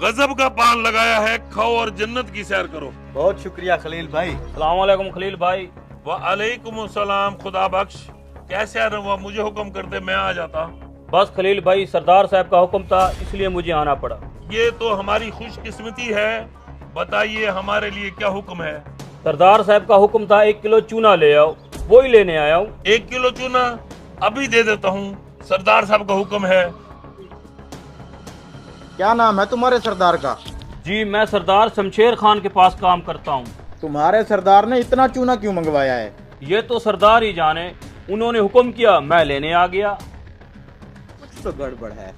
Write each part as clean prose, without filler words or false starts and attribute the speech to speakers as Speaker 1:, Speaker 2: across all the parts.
Speaker 1: गजब का पान लगाया है, खाओ और जन्नत की सैर करो।
Speaker 2: बहुत शुक्रिया खलील भाई।
Speaker 3: अस्सलाम वालेकुम खलील भाई।
Speaker 1: वालेकुम सलाम। खुदा बख्श। कैसे आ रहा? मुझे हुक्म करते, मैं आ जाता।
Speaker 3: बस खलील भाई, सरदार साहब का हुक्म था इसलिए मुझे आना पड़ा।
Speaker 1: ये तो हमारी खुशकिस्मती है। बताइए हमारे लिए क्या हुक्म है?
Speaker 3: सरदार साहब का हुक्म था 1 किलो चूना ले आओ, वो ही लेने आया हूँ।
Speaker 1: 1 किलो चूना अभी दे देता हूँ। सरदार साहब का हुक्म है।
Speaker 2: क्या नाम है तुम्हारे सरदार का?
Speaker 3: जी, मैं सरदार शमशेर खान के पास काम करता हूँ।
Speaker 2: तुम्हारे सरदार ने इतना चूना क्यों मंगवाया है?
Speaker 3: ये तो सरदार ही जाने, उन्होंने हुक्म किया, मैं लेने आ गया।
Speaker 2: कुछ तो गड़बड़ है।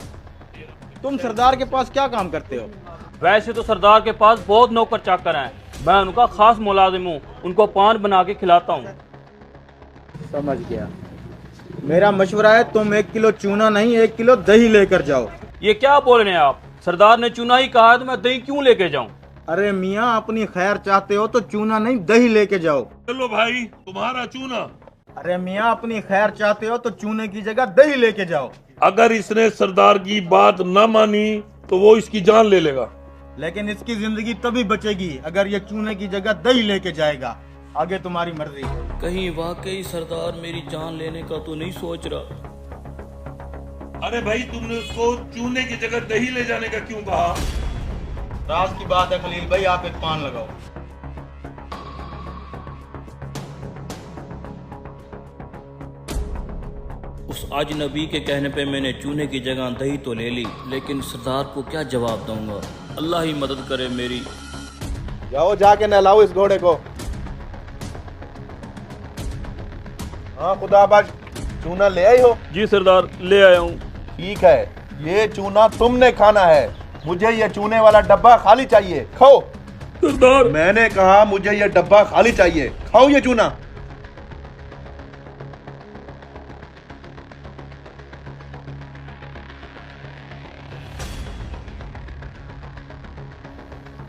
Speaker 2: तुम सरदार के पास क्या काम करते हो?
Speaker 3: वैसे तो सरदार के पास बहुत नौकर चाकर हैं, मैं उनका खास मुलाजिम हूँ, उनको पान बना के खिलाता हूँ।
Speaker 2: समझ गया। मेरा मशवरा है तुम 1 किलो चूना नहीं 1 किलो दही लेकर जाओ।
Speaker 3: ये क्या बोल रहे हैं आप? सरदार ने चूना ही कहा है तो मैं दही क्यों लेके जाऊं?
Speaker 2: अरे मियाँ, अपनी खैर चाहते हो तो चूना नहीं दही लेके जाओ।
Speaker 1: चलो भाई, तुम्हारा चूना।
Speaker 2: अरे मियाँ, अपनी खैर चाहते हो तो चूने की जगह दही लेके जाओ।
Speaker 1: अगर इसने सरदार की बात न मानी तो वो इसकी जान ले लेगा।
Speaker 2: लेकिन इसकी जिंदगी तभी बचेगी अगर ये चूने की जगह दही लेके जाएगा। आगे तुम्हारी मर्जी।
Speaker 3: कहीं वाकई सरदार मेरी जान लेने का तो नहीं सोच रहा?
Speaker 1: अरे भाई, तुमने उसको चूने की जगह दही ले जाने का क्यों कहा?
Speaker 2: राज की बात है खलील भाई, आप एक पान लगाओ।
Speaker 3: उस अजनबी के कहने पे मैंने चूने की जगह दही तो ले ली, लेकिन सरदार को क्या जवाब दूंगा? अल्लाह ही मदद करे मेरी।
Speaker 2: जाओ जाके नहलाओ इस घोड़े को। हाँ खुदाबख्श, चूना ले आई हो?
Speaker 3: जी सरदार, ले आया हूँ।
Speaker 4: ठीक है, ये चूना तुमने खाना है। मुझे ये चूने वाला डब्बा खाली चाहिए। खाओ।
Speaker 3: सरदार,
Speaker 4: मैंने कहा मुझे ये डब्बा खाली चाहिए। खाओ ये चूना।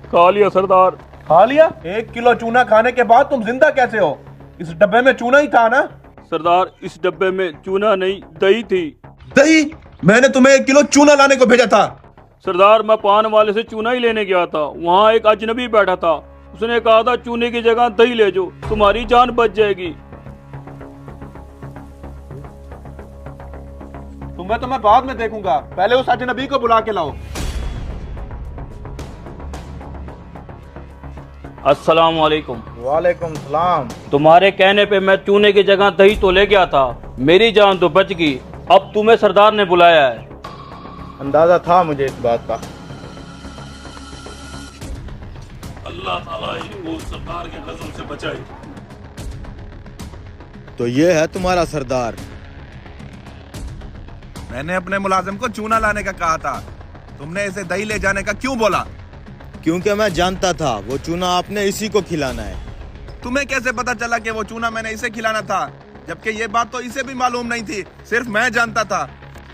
Speaker 3: खा लिया सरदार।
Speaker 4: खा लिया? 1 किलो चूना खाने के बाद तुम जिंदा कैसे हो? इस डब्बे में चूना ही था ना?
Speaker 3: सरदार, इस डब्बे में चूना नहीं दही थी।
Speaker 4: दही? मैंने तुम्हें 1 किलो चूना लाने को भेजा था।
Speaker 3: सरदार, मैं पान वाले से चूना ही लेने गया था, वहाँ एक अजनबी बैठा था, उसने कहा था चूने की जगह दही ले जाओ, तुम्हारी जान बच जाएगी।
Speaker 4: तुम्हें तो मैं बाद में देखूंगा, पहले उस अजनबी को बुला के लाओ।
Speaker 3: अस्सलाम वालेकुम।
Speaker 2: वालेकुम सलाम।
Speaker 3: तुम्हारे कहने पे मैं चूने की जगह दही तो ले गया था, मेरी जान तो बच गई, अब तुम्हें सरदार ने बुलाया है।
Speaker 2: अंदाजा था मुझे इस बात का।
Speaker 1: अल्लाह ताला इनको सरदार के गजब से बचाए।
Speaker 2: तो ये है तुम्हारा सरदार।
Speaker 4: मैंने अपने मुलाजिम को चूना लाने का कहा था, तुमने इसे दही ले जाने का क्यों बोला?
Speaker 2: क्योंकि मैं जानता था वो चूना आपने इसी को खिलाना है।
Speaker 4: तुम्हें कैसे पता चला कि वो चूना मैंने इसे खिलाना था, जबकि ये बात तो इसे भी मालूम नहीं थी, सिर्फ मैं जानता था।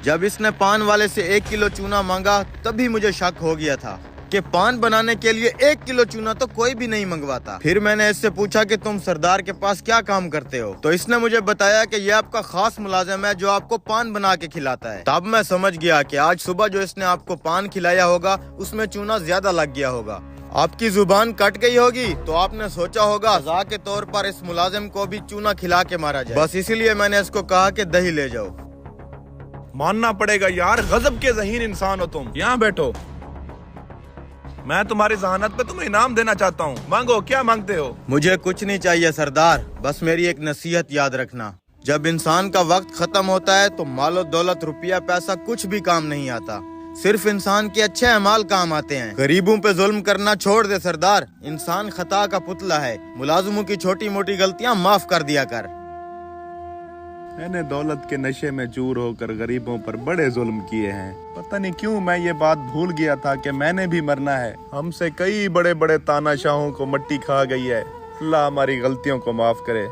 Speaker 2: जब इसने पान वाले से 1 किलो चूना मांगा तभी मुझे शक हो गया था कि पान बनाने के लिए 1 किलो चूना तो कोई भी नहीं मंगवाता। फिर मैंने इससे पूछा कि तुम सरदार के पास क्या काम करते हो, तो इसने मुझे बताया कि ये आपका खास मुलाजिम है जो आपको पान बना के खिलाता है। तब मैं समझ गया कि आज सुबह जो इसने आपको पान खिलाया होगा उसमें चूना ज्यादा लग गया होगा। आपकी जुबान कट गई होगी तो आपने सोचा होगा सजा के तौर पर इस मुलाजिम को भी चूना खिला के मारा जाए। बस इसीलिए मैंने इसको कहा कि दही ले जाओ।
Speaker 4: मानना पड़ेगा यार, गजब के ज़हीन इंसान हो तुम। यहाँ बैठो, मैं तुम्हारी जहानत पे तुम्हें इनाम देना चाहता हूँ। मांगो, क्या मांगते हो?
Speaker 2: मुझे कुछ नहीं चाहिए सरदार, बस मेरी एक नसीहत याद रखना, जब इंसान का वक्त खत्म होता है तो मालो दौलत रुपया पैसा कुछ भी काम नहीं आता, सिर्फ इंसान के अच्छे अमाल काम आते हैं। गरीबों पे जुल्म करना छोड़ दे सरदार, इंसान खता का पुतला है, मुलाजिमों की छोटी मोटी गलतियां माफ कर दिया कर।
Speaker 4: मैंने दौलत के नशे में चूर होकर गरीबों पर बड़े जुल्म किए हैं। पता नहीं क्यों मैं ये बात भूल गया था कि मैंने भी मरना है। हमसे कई बड़े बड़े तानाशाहों को मट्टी खा गई है। अल्लाह हमारी गलतियों को माफ करे।